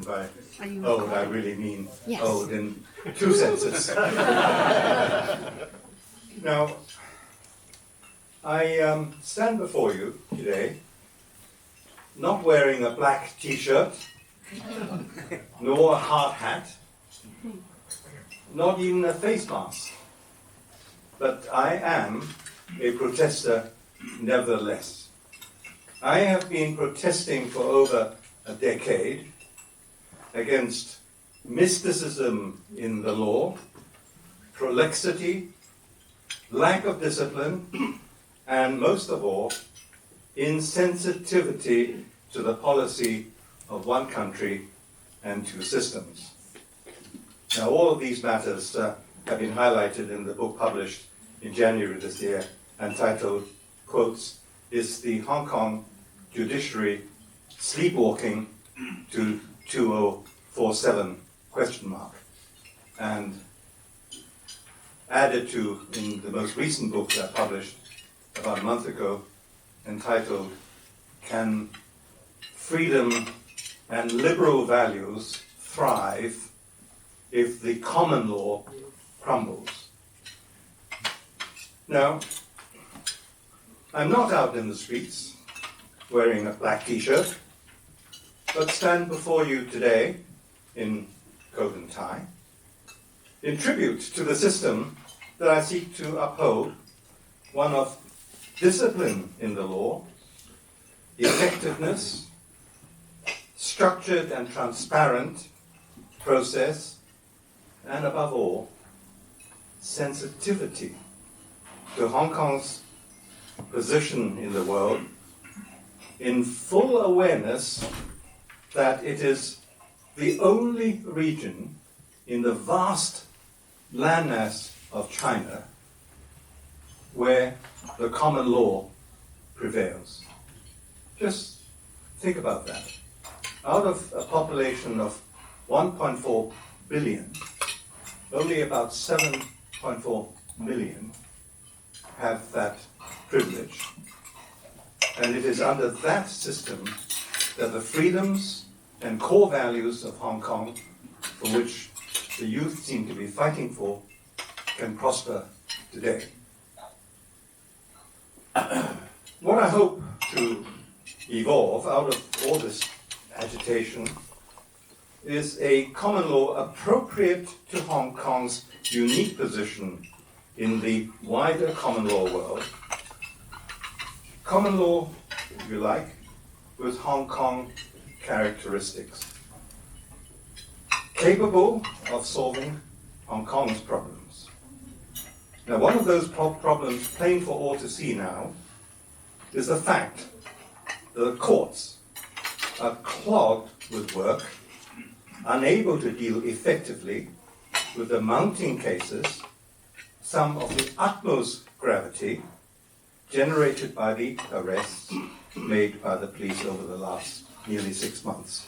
by Are you old, I recording? really mean Yes. old in two senses. Now, I stand before you today not wearing a black t-shirt, nor a hard hat, not even a face mask. But I am a protester nevertheless. I have been protesting for over a decade against mysticism in the law, prolixity, lack of discipline, and most of all, insensitivity to the policy of one country and two systems. Now, all of these matters have been highlighted in the book published in January this year, entitled, quotes, "Is the Hong Kong Judiciary Sleepwalking to 2047, question mark?" And added to in the most recent book that I published about a month ago, entitled, "Can Freedom and Liberal Values Thrive if the Common Law Crumbles?" Now, I'm not out in the streets wearing a black t-shirt, but stand before you today in coat and tie, in tribute to the system that I seek to uphold, one of discipline in the law, effectiveness, structured and transparent process, and above all, sensitivity to Hong Kong's position in the world, in full awareness that it is the only region in the vast landmass of China where the common law prevails. Just think about that. Out of a population of 1.4 billion, only about 7.4 million have that privilege. And it is under that system that the freedoms and core values of Hong Kong, for which the youth seem to be fighting for, can prosper today. What I hope to evolve out of all this agitation is a common law appropriate to Hong Kong's unique position in the wider common law world. Common law, if you like, with Hong Kong characteristics, capable of solving Hong Kong's problems. Now, one of those problems, plain for all to see now, is the fact that the courts are clogged with work, unable to deal effectively with the mounting cases, some of the utmost gravity, generated by the arrests made by the police over the last nearly 6 months.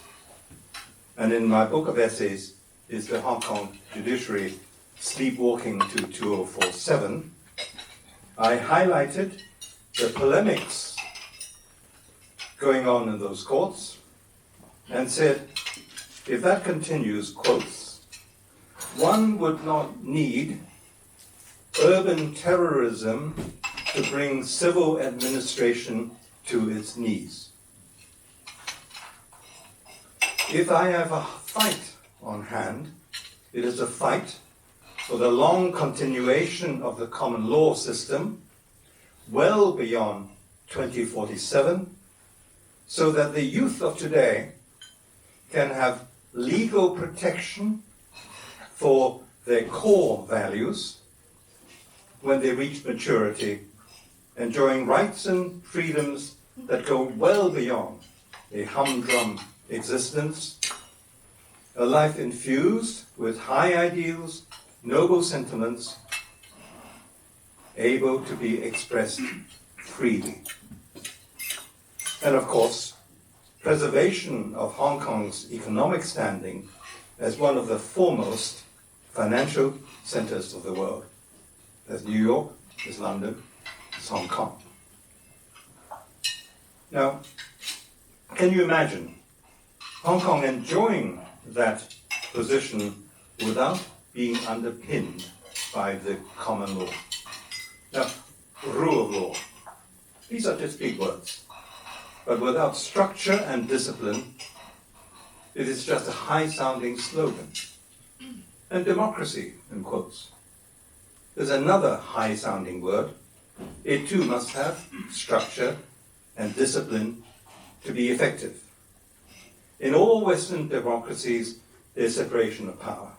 And in my book of essays, Is the Hong Kong Judiciary Sleepwalking to 2047, I highlighted the polemics going on in those courts and said, if that continues, quotes, one would not need urban terrorism to bring civil administration to its knees. If I have a fight on hand, it is a fight for the long continuation of the common law system well beyond 2047, so that the youth of today can have legal protection for their core values when they reach maturity, enjoying rights and freedoms that go well beyond a humdrum existence, a life infused with high ideals, noble sentiments, able to be expressed freely. And of course, preservation of Hong Kong's economic standing as one of the foremost financial centers of the world. There's New York, there's London, there's Hong Kong. Now, can you imagine Hong Kong enjoying that position without being underpinned by the common law. Now, rule of law. These are just big words. But without structure and discipline, it is just a high-sounding slogan. And democracy, in quotes. There's another high-sounding word. It too must have structure and discipline to be effective. In all Western democracies, there's separation of power,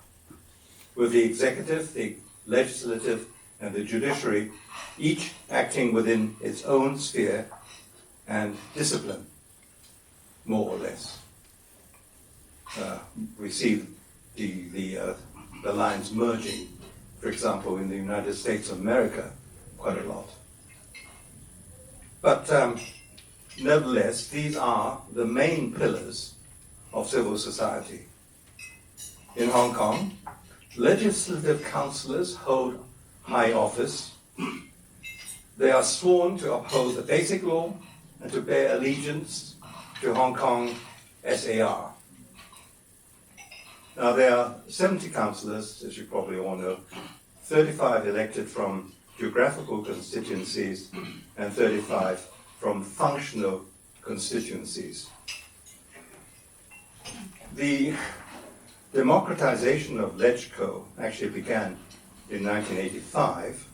with the executive, the legislative, and the judiciary, each acting within its own sphere and discipline, more or less. We see the lines merging, for example, in the United States of America, quite a lot. But nevertheless, these are the main pillars of civil society. In Hong Kong, legislative councillors hold high office. They are sworn to uphold the basic law and to bear allegiance to Hong Kong SAR. Now, there are 70 councillors, as you probably all know, 35 elected from geographical constituencies and 35 from functional constituencies. The democratization of LegCo actually began in 1985,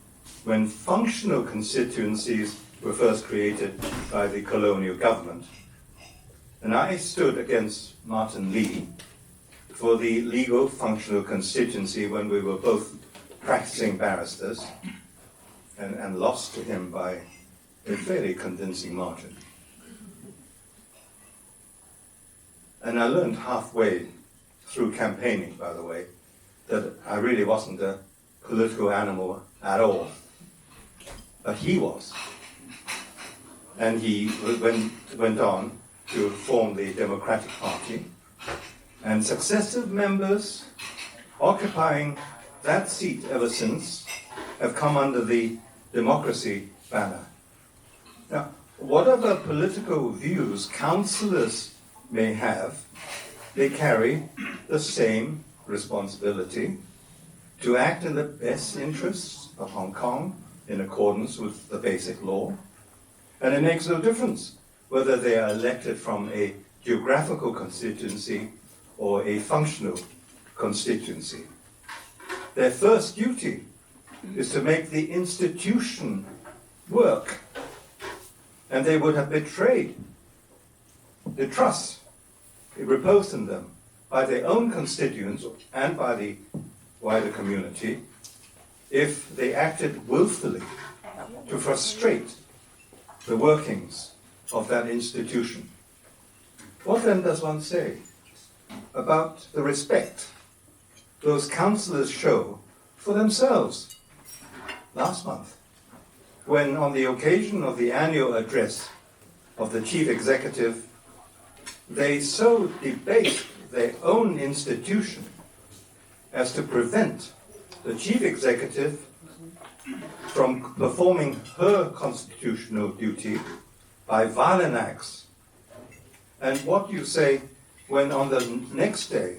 when functional constituencies were first created by the colonial government. And I stood against Martin Lee for the legal functional constituency when we were both practicing barristers, and lost to him by a fairly convincing margin. And I learned halfway through campaigning, by the way, that I really wasn't a political animal at all. But he was. And he went on to form the Democratic Party, and successive members occupying that seat ever since have come under the democracy banner. Now, whatever political views councillors may have, they carry the same responsibility to act in the best interests of Hong Kong in accordance with the basic law. And it makes no difference whether they are elected from a geographical constituency or a functional constituency. Their first duty is to make the institution work. And they would have betrayed the trust reposed in them by their own constituents and by the wider community if they acted willfully to frustrate the workings of that institution. What then does one say about the respect those councillors show for themselves? Last month, when on the occasion of the annual address of the chief executive, they so debased their own institution as to prevent the chief executive from performing her constitutional duty by violent acts. And what you say when on the next day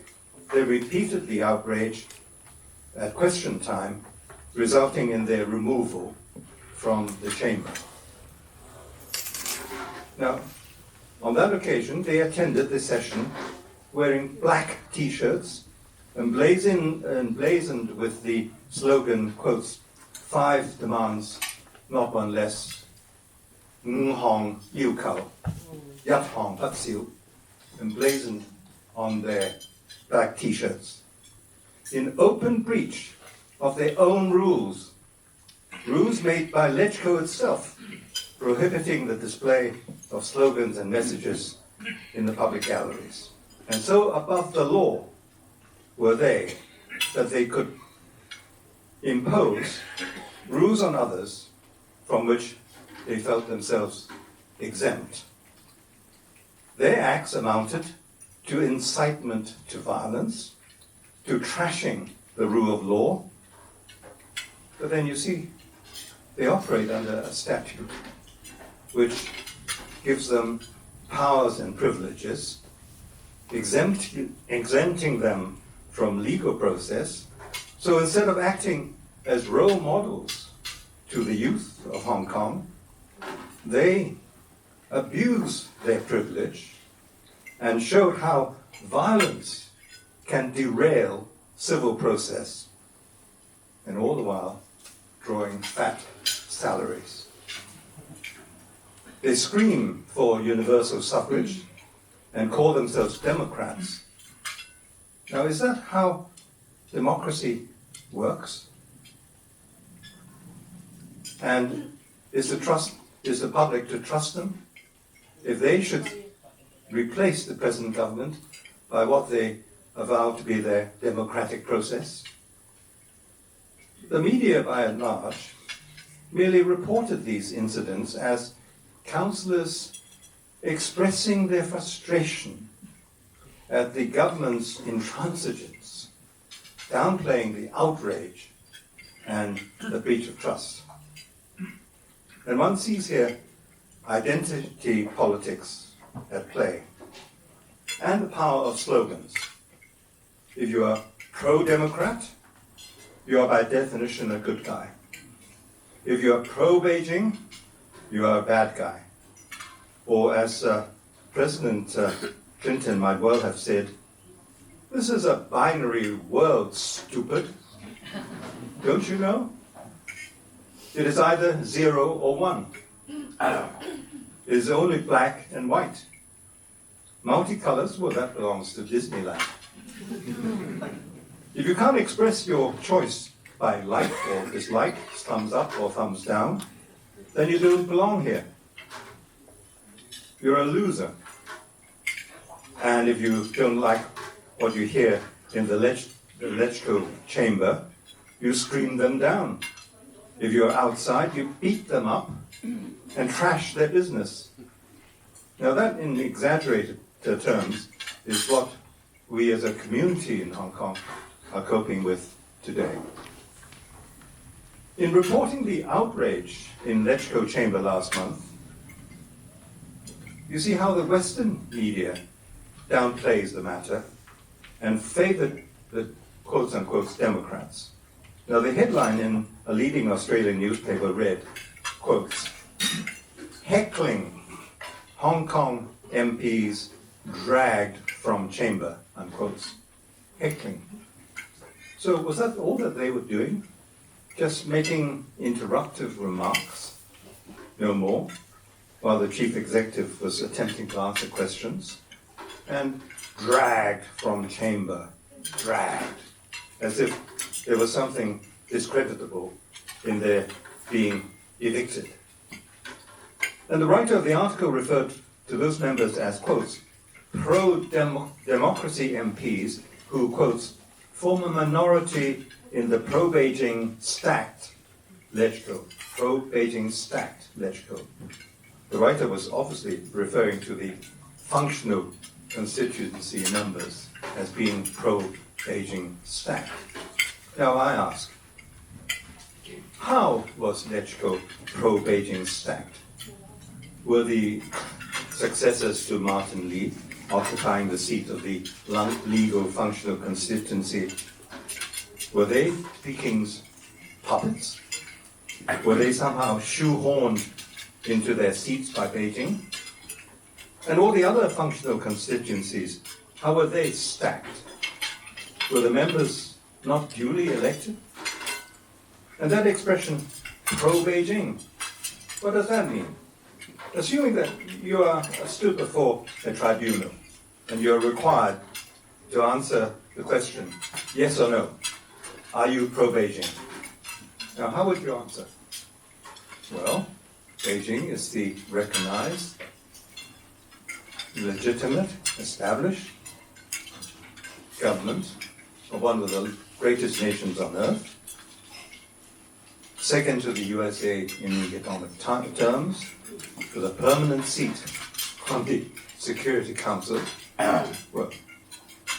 they repeatedly outraged at question time, resulting in their removal from the chamber. Now, on that occasion, they attended the session wearing black T-shirts, emblazoned with the slogan, quotes, 5 demands, not one less, 5項要求, 1項不少, emblazoned on their black T-shirts, in open breach of their own rules made by LegCo itself, prohibiting the display of slogans and messages in the public galleries. And so above the law were they, that they could impose rules on others from which they felt themselves exempt. Their acts amounted to incitement to violence, to trashing the rule of law. But then you see, they operate under a statute which gives them powers and privileges exempting them from legal process. So instead of acting as role models to the youth of Hong Kong, they abused their privilege and showed how violence can derail civil process, and all the while drawing fat salaries. They scream for universal suffrage and call themselves Democrats. Now, is that how democracy works? And is the public to trust them if they should replace the present government by what they avow to be their democratic process? The media, by and large, merely reported these incidents as councillors expressing their frustration at the government's intransigence, downplaying the outrage and the breach of trust. And one sees here identity politics at play and the power of slogans. If you are pro-Democrat, you are by definition a good guy. If you are pro-Beijing, you are a bad guy. Or as President Clinton might well have said, this is a binary world, stupid. Don't you know? It is either 0 or 1. It is only black and white. Multicolors, well, that belongs to Disneyland. If you can't express your choice by like or dislike, thumbs up or thumbs down, then you don't belong here. You're a loser. And if you don't like what you hear in the RCOHK chamber, you scream them down. If you're outside, you beat them up and trash their business. Now that, in exaggerated terms, is what we as a community in Hong Kong are coping with today. In reporting the outrage in RCOHK chamber last month, you see how the Western media downplays the matter and favored the quote-unquote Democrats. Now the headline in a leading Australian newspaper read, quotes, heckling Hong Kong MPs dragged from chamber, unquote. Heckling. So was that all that they were doing? Just making interruptive remarks? No more? While the chief executive was attempting to answer questions? And dragged from chamber, dragged, as if there was something discreditable in their being evicted. And the writer of the article referred to those members as, quotes, pro-democracy MPs who, quotes, form a minority in the pro-Beijing stacked RCOHK. Pro-Beijing stacked RCOHK. The writer was obviously referring to the functional constituency numbers as being pro-Beijing stacked. Now I ask, how was RCOHK pro-Beijing stacked? Were the successors to Martin Lee occupying the seat of the legal functional constituency, were they Peking's puppets? Were they somehow shoehorned into their seats by Beijing? And all the other functional constituencies, how were they stacked? Were the members not duly elected? And that expression, pro-Beijing, what does that mean? Assuming that you are stood before a tribunal and you're required to answer the question, yes or no, are you pro-Beijing? Now, how would you answer? Well, Beijing is the recognized, legitimate, established government of one of the greatest nations on earth, second to the USA in economic terms, with a permanent seat on the Security Council. Well,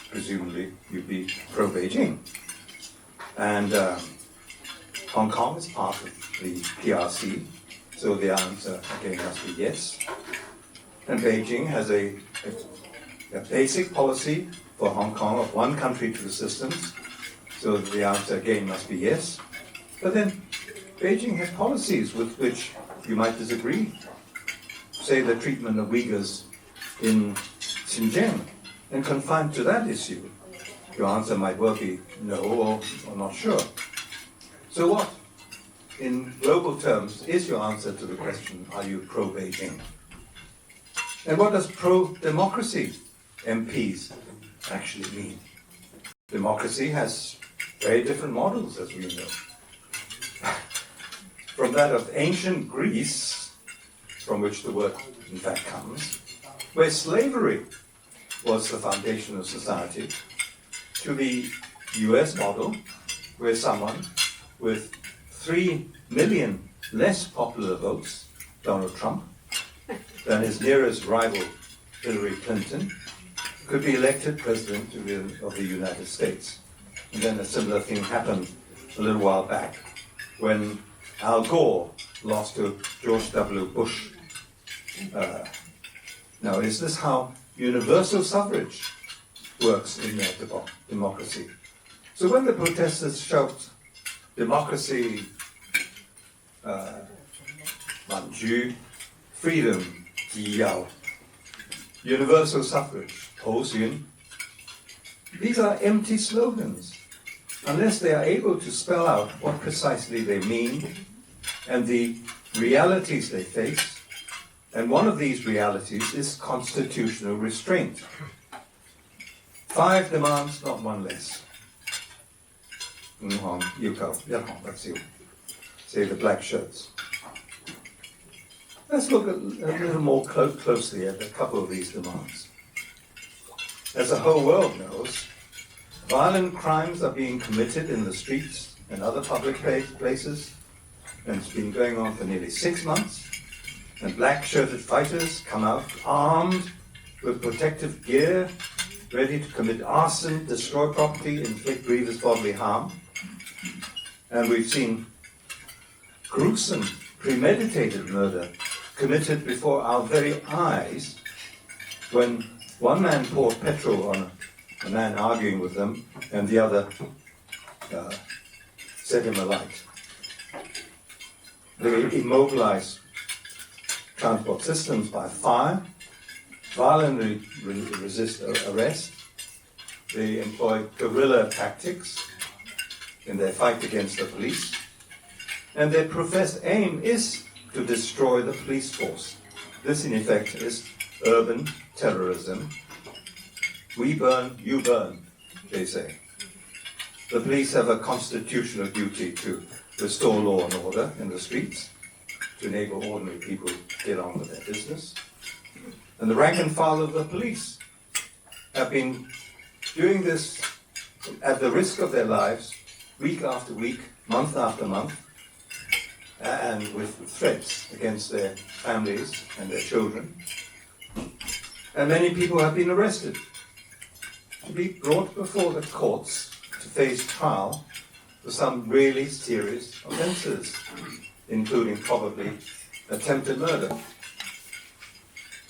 presumably you'd be pro-Beijing. And Hong Kong is part of the PRC, so the answer again must be yes. And Beijing has a a basic policy for Hong Kong of one country, two systems, so the answer again must be yes. But then Beijing has policies with which you might disagree. Say the treatment of Uyghurs in Xinjiang, and confined to that issue. Your answer might well be no or not sure. So what, in global terms, is your answer to the question, are you pro-Beijing? And what does pro-democracy MPs actually mean? Democracy has very different models, as we know. From that of ancient Greece, from which the word in fact comes, where slavery was the foundation of society, to the US model, where someone with 3 million less popular votes, Donald Trump, than his nearest rival, Hillary Clinton, could be elected president of the United States. And then a similar thing happened a little while back when Al Gore lost to George W. Bush. Now, is this how universal suffrage works in their democracy? So when the protesters shout, democracy, manju, freedom, 自由, universal suffrage, 普选, these are empty slogans, unless they are able to spell out what precisely they mean and the realities they face. And one of these realities is constitutional restraint. 5 demands, not one less. 5項要求，1項不少. Say the black shirts. Let's look a little more closely at a couple of these demands. As the whole world knows, violent crimes are being committed in the streets and other public places, and it's been going on for nearly 6 months. And black-shirted fighters come out armed with protective gear, ready to commit arson, destroy property, inflict grievous bodily harm. And we've seen gruesome, premeditated murder committed before our very eyes when one man poured petrol on a man arguing with them and the other set him alight. They immobilized transport systems by fire, violently resist arrest. They employ guerrilla tactics in their fight against the police. And their professed aim is to destroy the police force. This, in effect, is urban terrorism. We burn, you burn, they say. The police have a constitutional duty to restore law and order in the streets, to enable ordinary people to get on with their business. And the rank and file of the police have been doing this at the risk of their lives, week after week, month after month, and with threats against their families and their children. And many people have been arrested to be brought before the courts to face trial for some really serious offences, including probably attempted murder.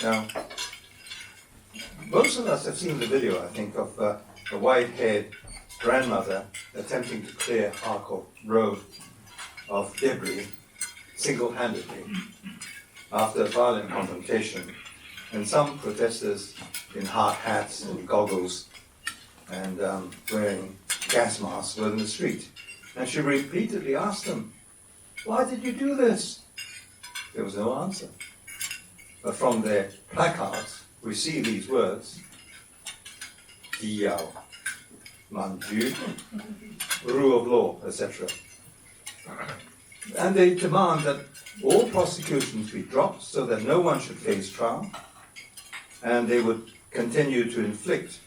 Now, most of us have seen the video, I think, of a white-haired grandmother attempting to clear RCOHK Road of debris single-handedly after a violent confrontation, and some protesters in hard hats and goggles and wearing gas masks were in the street. And she repeatedly asked them, "Why did you do this?" There was no answer. But from their placards, we see these words, 自由, 民主, rule of law, etc. And they demand that all prosecutions be dropped so that no one should face trial, and they would continue to inflict,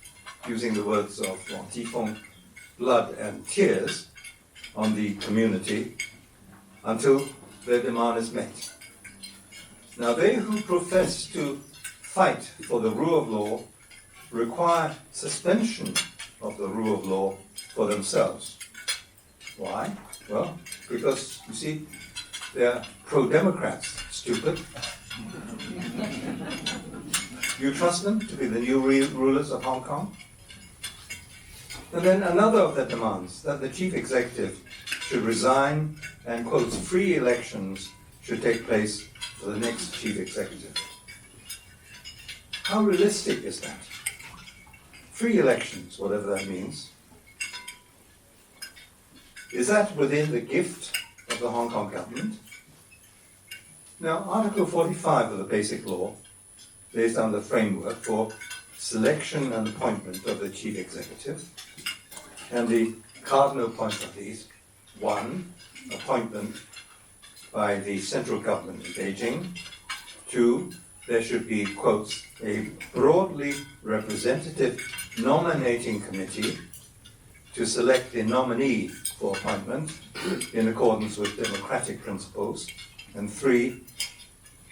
using the words of Wang Tifeng, blood and tears on the community until their demand is met. Now, they who profess to fight for the rule of law require suspension of the rule of law for themselves. Why? Well, because, you see, they're pro-democrats, stupid. You trust them to be the new rulers of Hong Kong? And then another of the demands, that the chief executive should resign and, quotes, free elections should take place for the next chief executive. How realistic is that? Free elections, whatever that means. Is that within the gift of the Hong Kong government? Now, Article 45 of the Basic Law lays down the framework for selection and appointment of the chief executive. And the cardinal points of these: 1, appointment by the central government in Beijing. 2, there should be, quotes, a broadly representative nominating committee to select a nominee for appointment in accordance with democratic principles. And 3,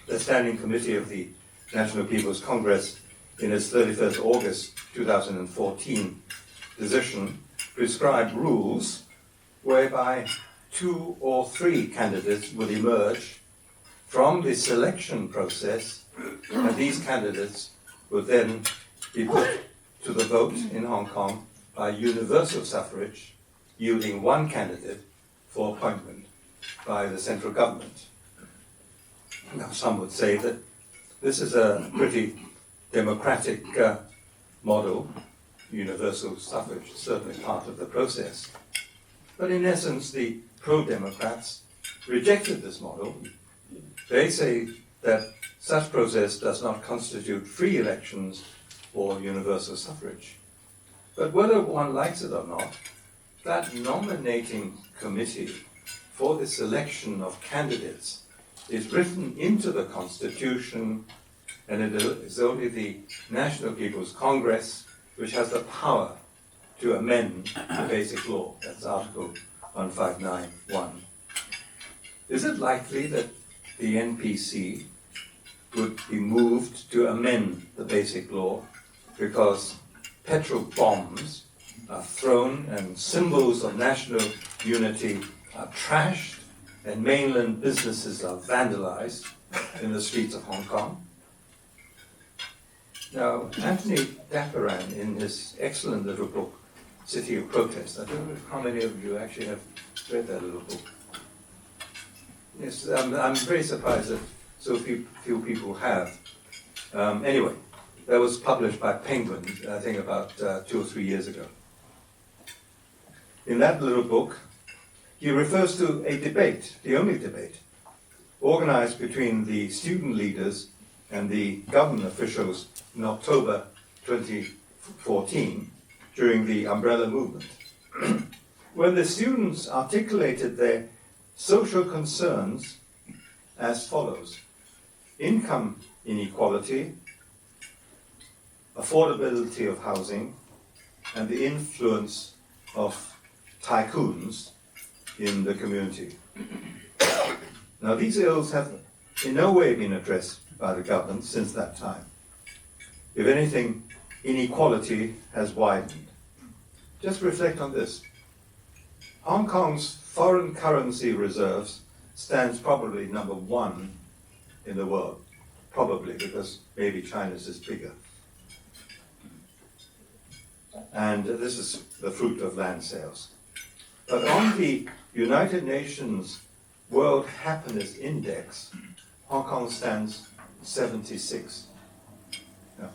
the Standing Committee of the National People's Congress, in its 31st August 2014 decision, prescribed rules whereby 2 or 3 candidates would emerge from the selection process, and these candidates would then be put to the vote in Hong Kong by universal suffrage, yielding 1 candidate for appointment by the central government. Now, some would say that this is a pretty democratic model. Universal suffrage is certainly part of the process. But in essence, the pro-democrats rejected this model. They say that such process does not constitute free elections or universal suffrage. But whether one likes it or not, that nominating committee for the selection of candidates is written into the Constitution, and it is only the National People's Congress which has the power to amend the Basic Law. That's Article 1591. Is it likely that the NPC would be moved to amend the Basic Law because petrol bombs are thrown and symbols of national unity are trashed and mainland businesses are vandalized in the streets of Hong Kong? Now, Anthony Dapperan, in his excellent little book, City of Protest, I don't know how many of you actually have read that little book. Yes, I'm very surprised that so few people have. Anyway, that was published by Penguin, I think about 2 or 3 years ago. In that little book, he refers to a debate, the only debate, organized between the student leaders and the government officials in October 2014 during the Umbrella Movement, when the students articulated their social concerns as follows: income inequality, affordability of housing, and the influence of tycoons in the community. Now, these ills have in no way been addressed by the government since that time. If anything, inequality has widened. Just reflect on this. Hong Kong's foreign currency reserves stands probably number 1 in the world. Probably, because maybe China's is bigger. And this is the fruit of land sales. But on the United Nations World Happiness Index, Hong Kong stands 76. Now,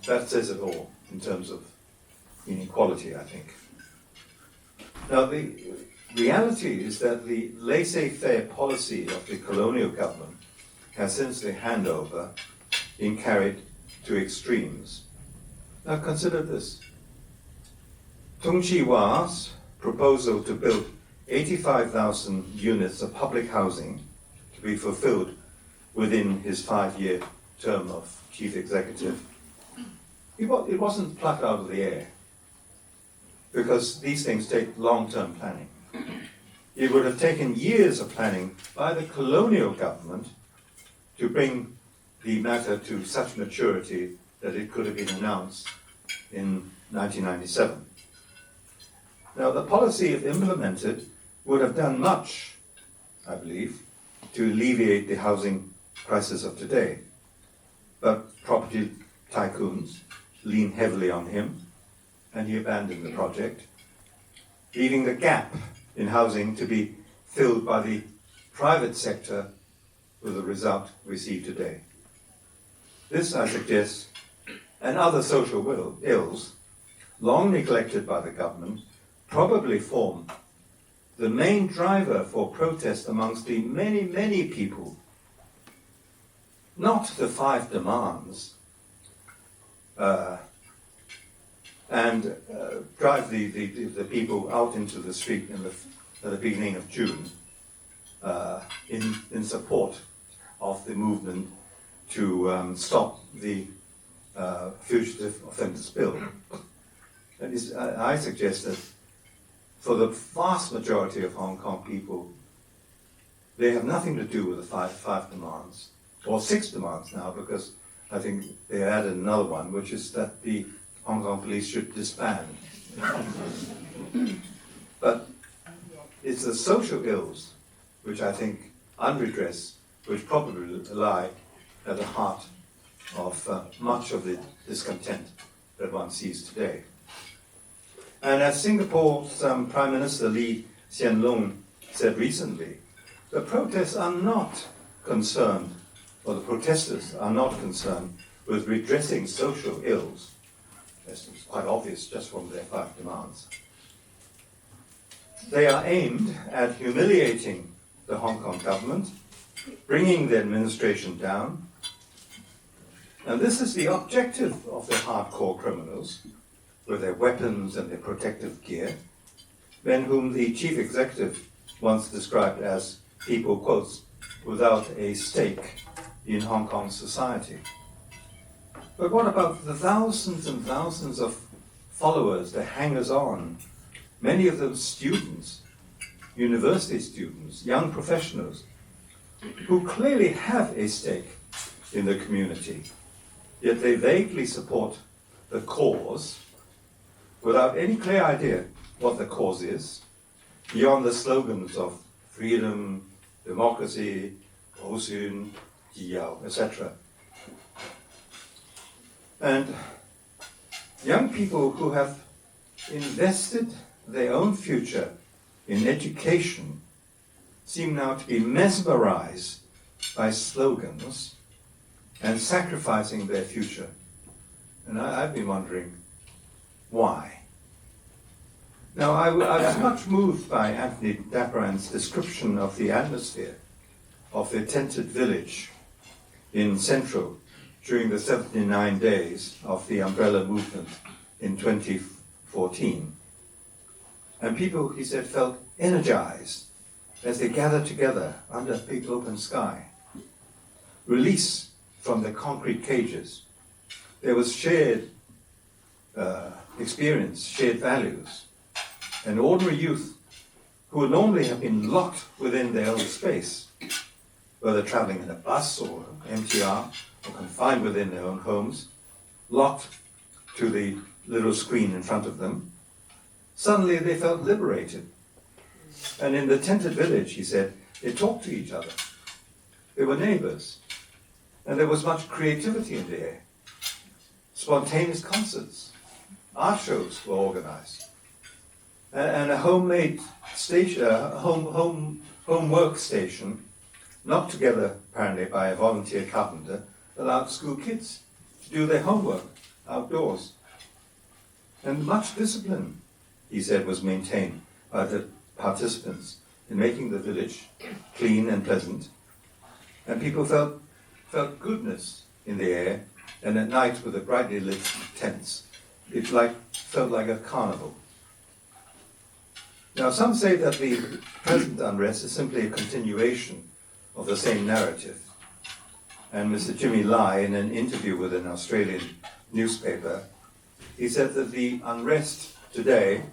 that says it all in terms of inequality, I think. Now, the reality is that the laissez-faire policy of the colonial government has, since the handover, been carried to extremes. Now, consider this. Tung Chee-hwa's proposal to build 85,000 units of public housing to be fulfilled within his 5-year term of chief executive, it wasn't plucked out of the air, because these things take long-term planning. It would have taken years of planning by the colonial government to bring the matter to such maturity that it could have been announced in 1997. Now, the policy, if implemented, would have done much, I believe, to alleviate the housing crisis of today. But property tycoons leaned heavily on him, and he abandoned the project, leaving the gap in housing to be filled by the private sector, with the result we see today. This, I suggest, and other social ills, long neglected by the government, probably form the main driver for protest amongst the many, many people, not the 5 demands, and drive the people out into the street at the beginning of June in support of the movement to stop the Fugitive Offenders Bill. And I suggest that for the vast majority of Hong Kong people, they have nothing to do with the five demands, or 6 demands now, because I think they added another one, which is that the Hong Kong police should disband. But it's the social ills which I think unredressed, which probably lie at the heart of much of the discontent that one sees today. And as Singapore's Prime Minister Lee Hsien Loong said recently, the protests are not concerned, or the protesters are not concerned with redressing social ills. It's quite obvious just from their 5 demands. They are aimed at humiliating the Hong Kong government, bringing the administration down. And this is the objective of the hardcore criminals, with their weapons and their protective gear, men whom the chief executive once described as people, quotes, without a stake in Hong Kong society. But what about the thousands and thousands of followers, the hangers-on, many of them students, university students, young professionals, who clearly have a stake in the community, yet they vaguely support the cause without any clear idea what the cause is, beyond the slogans of freedom, democracy, 普選, 自由, etc. And young people who have invested their own future in education seem now to be mesmerized by slogans and sacrificing their future. And I've been wondering, why? Now, I was much moved by Anthony Dapperan's description of the atmosphere of the tented village in Central during the 79 days of the umbrella movement in 2014. And people, he said, felt energized as they gathered together under a big open sky. Release from the concrete cages. There was shared experience, shared values. And ordinary youth who would normally have been locked within their own space, whether traveling in a bus or MTR, or confined within their own homes, locked to the little screen in front of them, suddenly they felt liberated. And in the tented village, he said, they talked to each other. They were neighbors. And there was much creativity in the air. Spontaneous concerts, art shows were organized. And a homemade station, home workstation, knocked together apparently by a volunteer carpenter, allowed school kids to do their homework outdoors. And much discipline, he said, was maintained by the participants in making the village clean and pleasant. And people felt goodness in the air, and at night with the brightly lit tents, it felt like a carnival. Now, some say that the present unrest is simply a continuation of the same narrative. And Mr. Jimmy Lai, in an interview with an Australian newspaper, he said that the unrest today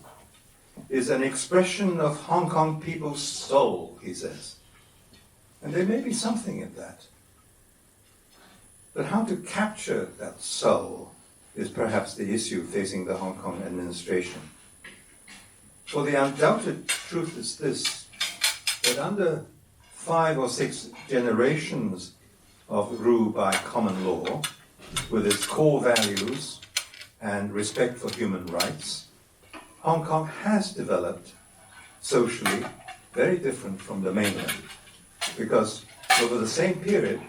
is an expression of Hong Kong people's soul, he says. And there may be something in that. But how to capture that soul is perhaps the issue facing the Hong Kong administration. For the undoubted truth is this, that under 5 or 6 generations of rule by common law, with its core values and respect for human rights, Hong Kong has developed socially very different from the mainland, because over the same period,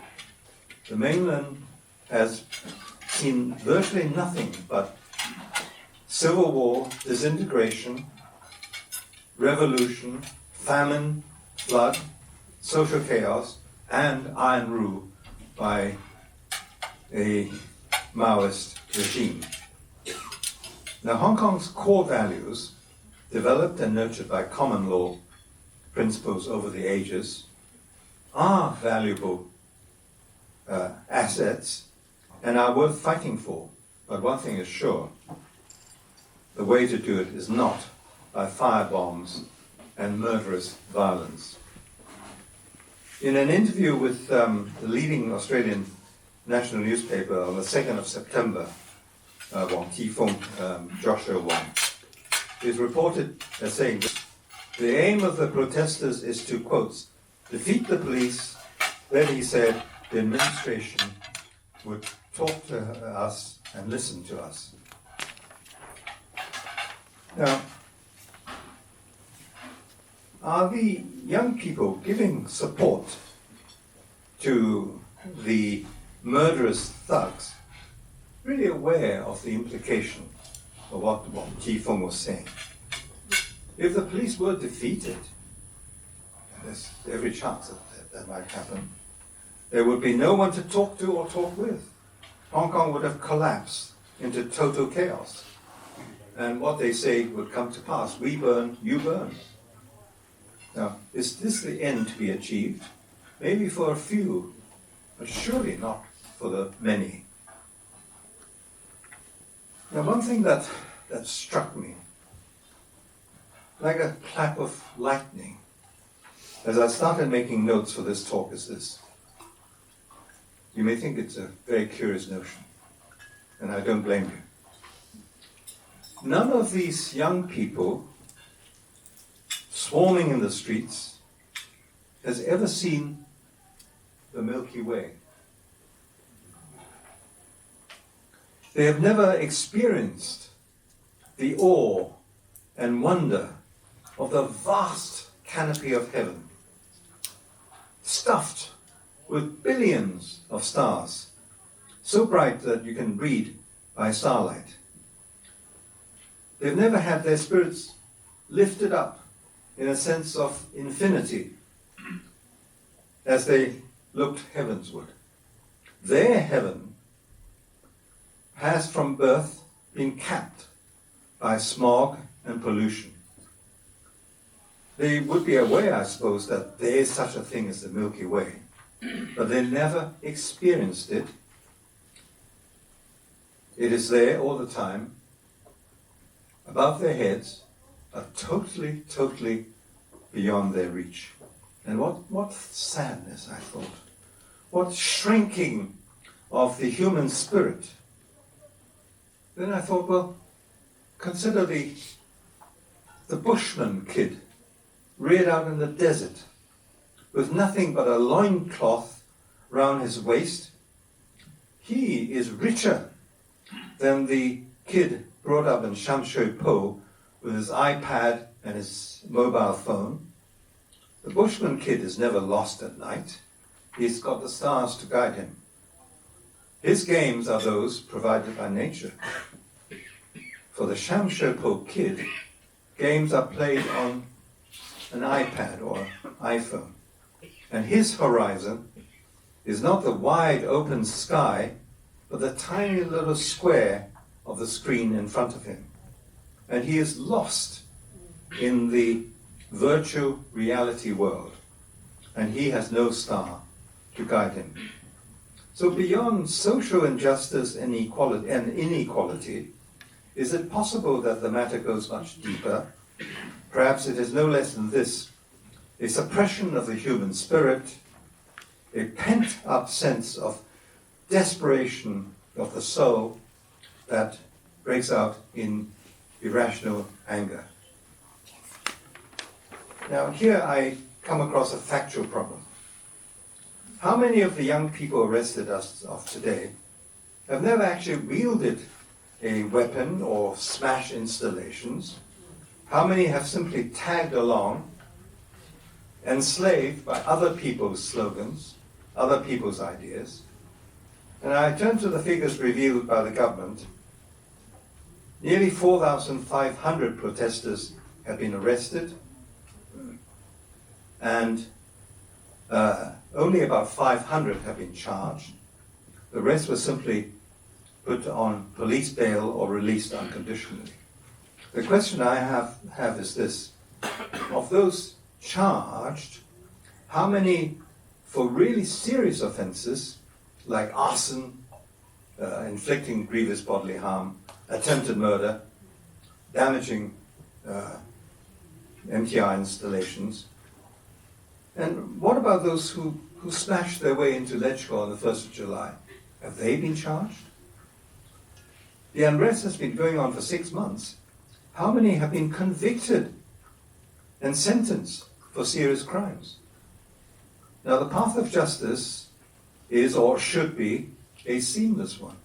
the mainland has seen virtually nothing but civil war, disintegration, revolution, famine, flood, social chaos, and iron rule by a Maoist regime. Now, Hong Kong's core values, developed and nurtured by common law principles over the ages, are valuable assets and are worth fighting for. But one thing is sure, the way to do it is not by firebombs and murderous violence. In an interview with the leading Australian national newspaper on the 2nd of September, Wong Ti-fung, Joshua Wong, is reported as saying, the aim of the protesters is to, quote, defeat the police. Then he said the administration would talk to us and listen to us. Now, are the young people giving support to the murderous thugs really aware of the implication of what Ji-feng was saying? If the police were defeated, and there's every chance that might happen, there would be no one to talk to or talk with. Hong Kong would have collapsed into total chaos. And what they say would come to pass. We burn, you burn. Now, is this the end to be achieved? Maybe for a few, but surely not for the many. Now, one thing that struck me, like a clap of lightning, as I started making notes for this talk, is this. You may think it's a very curious notion, and I don't blame you. None of these young people swarming in the streets has ever seen the Milky Way. They have never experienced the awe and wonder of the vast canopy of heaven, stuffed with billions of stars, so bright that you can read by starlight. They've never had their spirits lifted up in a sense of infinity as they looked heavensward. Their heaven has from birth been capped by smog and pollution. They would be aware, I suppose, that there is such a thing as the Milky Way, but they never experienced it. It is there all the time, above their heads, but totally, totally beyond their reach. And what sadness, I thought. What shrinking of the human spirit. Then I thought, well, consider the bushman kid reared out in the desert with nothing but a loincloth round his waist. He is richer than the kid brought up in Sham Shui Po with his iPad and his mobile phone. The bushman kid is never lost at night. He's got the stars to guide him. His games are those provided by nature. For the Sham Shui Po kid, games are played on an iPad or iPhone. And his horizon is not the wide open sky, but the tiny little square of the screen in front of him. And he is lost in the virtual reality world, and he has no star to guide him. So beyond social injustice and inequality, is it possible that the matter goes much deeper? Perhaps it is no less than this: a suppression of the human spirit, a pent-up sense of desperation of the soul that breaks out in irrational anger. Now here I come across a factual problem. How many of the young people arrested us of today have never actually wielded a weapon or smashed installations? How many have simply tagged along, enslaved by other people's slogans, other people's ideas? And I turn to the figures revealed by the government. Nearly 4,500 protesters have been arrested, and only about 500 have been charged. The rest were simply put on police bail or released unconditionally. The question I have is this: of those charged, how many for really serious offenses like arson, inflicting grievous bodily harm, attempted murder, damaging MTI installations? And what about those who smashed their way into Letchko on the 1st of July? Have they been charged? The unrest has been going on for 6 months. How many have been convicted and sentenced for serious crimes? Now, the path of justice is, or should be, a seamless one.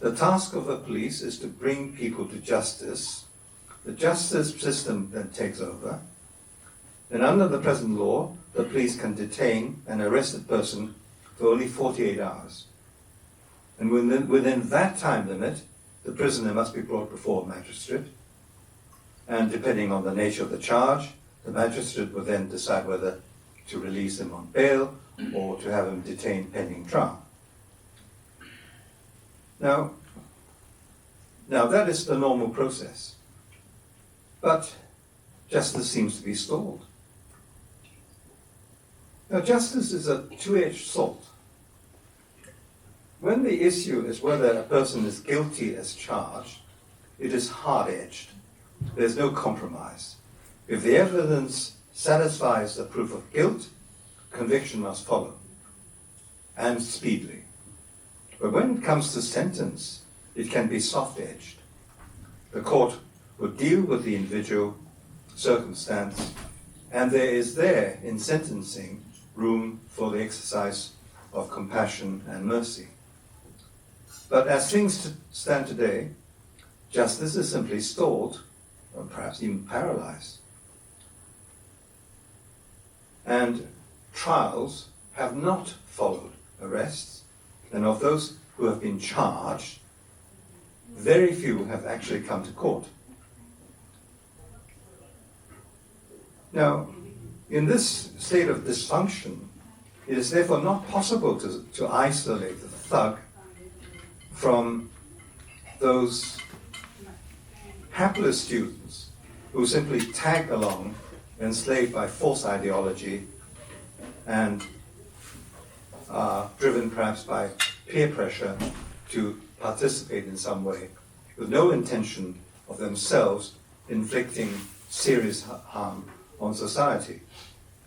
The task of the police is to bring people to justice. The justice system then takes over. And under the present law, the police can detain an arrested person for only 48 hours. And within that time limit, the prisoner must be brought before a magistrate. And depending on the nature of the charge, the magistrate will then decide whether to release him on bail or to have him detained pending trial. Now that is the normal process. But justice seems to be stalled. Now, justice is a two-edged sword. When the issue is whether a person is guilty as charged, it is hard-edged. There's no compromise. If the evidence satisfies the proof of guilt, conviction must follow, and speedily. But when it comes to sentence, it can be soft-edged. The court would deal with the individual circumstance, and there is there, in sentencing, room for the exercise of compassion and mercy. But as things stand today, justice is simply stalled, or perhaps even paralyzed. And trials have not followed arrests, and of those who have been charged, very few have actually come to court. Now, in this state of dysfunction, it is therefore not possible to isolate the thug from those hapless students who simply tag along, enslaved by false ideology, and are driven perhaps by peer pressure to participate in some way, with no intention of themselves inflicting serious harm on society,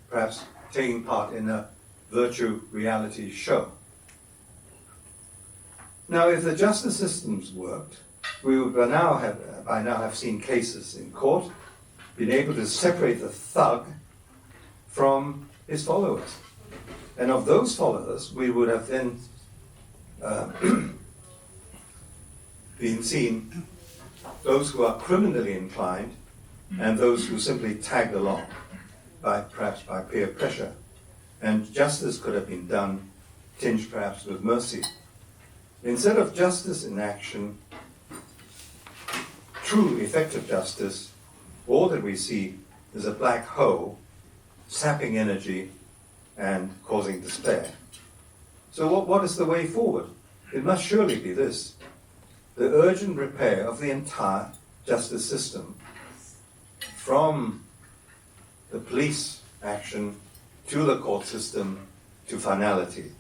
perhaps taking part in a virtue reality show. Now, if the justice systems worked, we would by now have seen cases in court, been able to separate the thug from his followers. And of those followers, we would have then been seen those who are criminally inclined and those who simply tagged along, perhaps by peer pressure. And justice could have been done, tinged perhaps with mercy. Instead of justice in action, true effective justice, all that we see is a black hole sapping energy and causing despair. So what is the way forward? It must surely be this: the urgent repair of the entire justice system, from the police action to the court system to finality.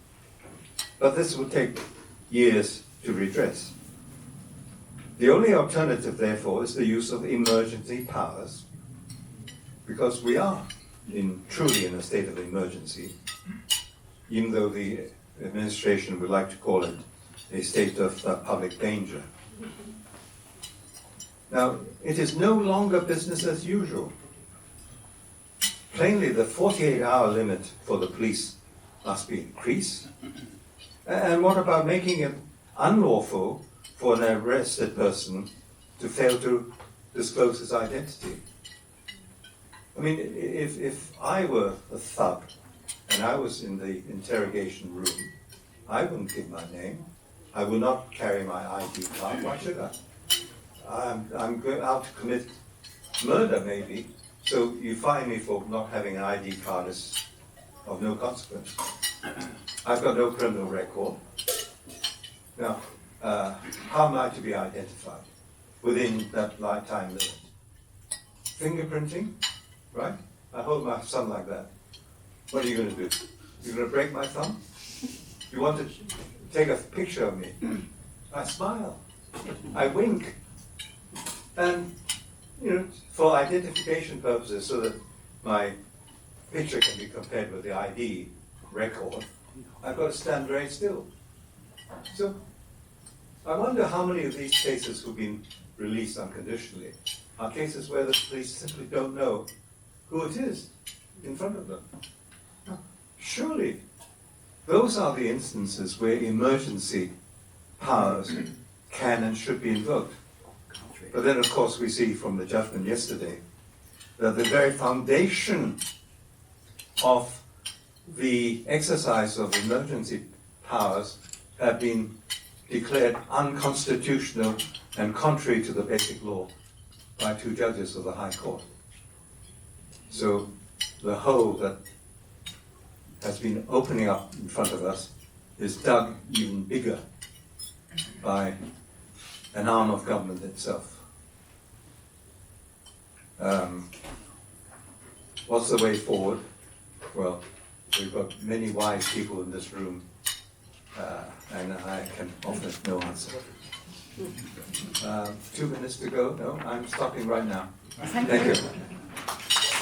But this will take years to redress. The only alternative, therefore, is the use of emergency powers, because we are truly in a state of emergency, even though the administration would like to call it a state of public danger. Now, it is no longer business as usual. Plainly, the 48-hour limit for the police must be increased. And what about making it unlawful for an arrested person to fail to disclose his identity. I mean, if I were a thug and I was in the interrogation room, I wouldn't give my name. I will not carry my ID card. Why should I? I'm going out to commit murder, maybe. So you fine me for not having an ID card is of no consequence. I've got no criminal record. Now, how am I to be identified within that lifetime limit? Fingerprinting, right? I hold my thumb like that. What are you going to do? You're going to break my thumb? You want to take a picture of me? I smile. I wink. And, for identification purposes, so that my picture can be compared with the ID record, I've got to stand very still. So, I wonder how many of these cases who've been released unconditionally are cases where the police simply don't know who it is in front of them. Surely, those are the instances where emergency powers can and should be invoked. But then, of course, we see from the judgment yesterday that the very foundation of the exercise of emergency powers have been declared unconstitutional and contrary to the basic law by 2 judges of the High Court. So the hole that has been opening up in front of us is dug even bigger by an arm of government itself. What's the way forward? Well, we've got many wise people in this room, and I can offer no answer. 2 minutes to go? No, I'm stopping right now. Thank you.